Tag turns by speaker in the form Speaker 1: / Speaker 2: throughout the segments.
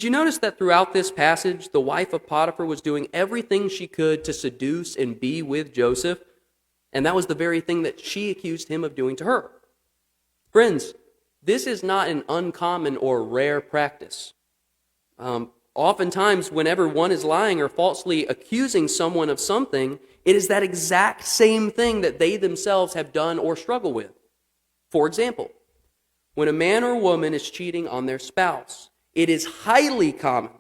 Speaker 1: Did you notice that throughout this passage, the wife of Potiphar was doing everything she could to seduce and be with Joseph? And that was the very thing that she accused him of doing to her. Friends, this is not an uncommon or rare practice. Oftentimes, whenever one is lying or falsely accusing someone of something, it is that exact same thing that they themselves have done or struggle with. For example, when a man or woman is cheating on their spouse, it is highly common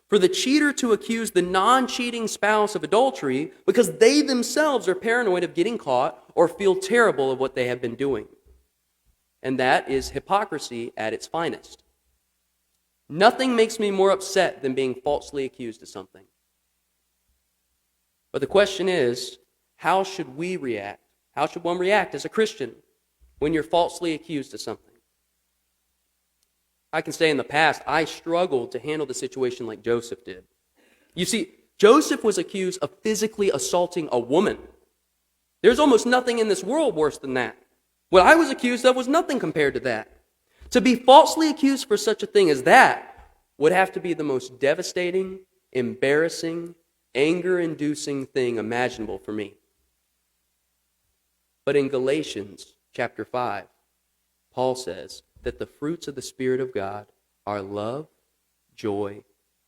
Speaker 1: for the cheater to accuse the non-cheating spouse of adultery because they themselves are paranoid of getting caught or feel terrible of what they have been doing. And that is hypocrisy at its finest. Nothing makes me more upset than being falsely accused of something. But the question is, how should we react? How should one react as a Christian when you're falsely accused of something? I can say in the past, I struggled to handle the situation like Joseph did. You see, Joseph was accused of physically assaulting a woman. There's almost nothing in this world worse than that. What I was accused of was nothing compared to that. To be falsely accused for such a thing as that would have to be the most devastating, embarrassing, anger-inducing thing imaginable for me. But in Galatians chapter 5, Paul says that the fruits of the Spirit of God are love, joy,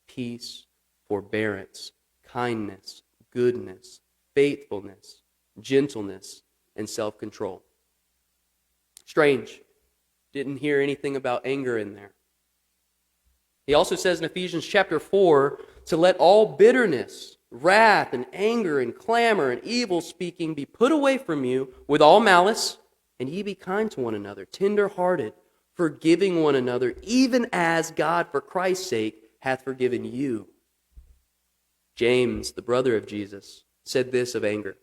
Speaker 1: peace, forbearance, kindness, goodness, faithfulness, gentleness, and self-control. Strange. Didn't hear anything about anger in there. He also says in Ephesians chapter 4 to let all bitterness, wrath, and anger, and clamor, and evil speaking be put away from you with all malice, and ye be kind to one another, tender-hearted, forgiving one another, even as God for Christ's sake hath forgiven you. James, the brother of Jesus, said this of anger.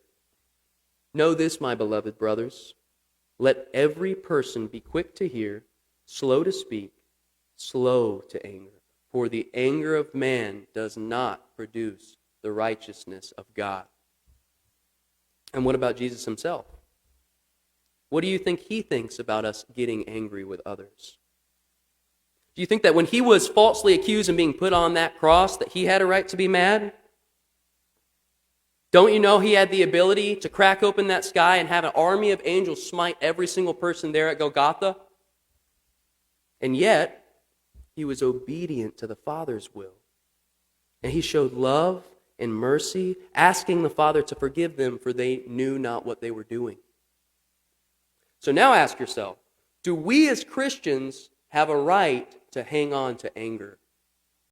Speaker 1: Know this, my beloved brothers, let every person be quick to hear, slow to speak, slow to anger. For the anger of man does not produce the righteousness of God. And what about Jesus himself? What do you think he thinks about us getting angry with others? Do you think that when he was falsely accused and being put on that cross that he had a right to be mad? Don't you know he had the ability to crack open that sky and have an army of angels smite every single person there at Golgotha? And yet, he was obedient to the Father's will. And he showed love and mercy, asking the Father to forgive them, for they knew not what they were doing. So now ask yourself, do we as Christians have a right to hang on to anger?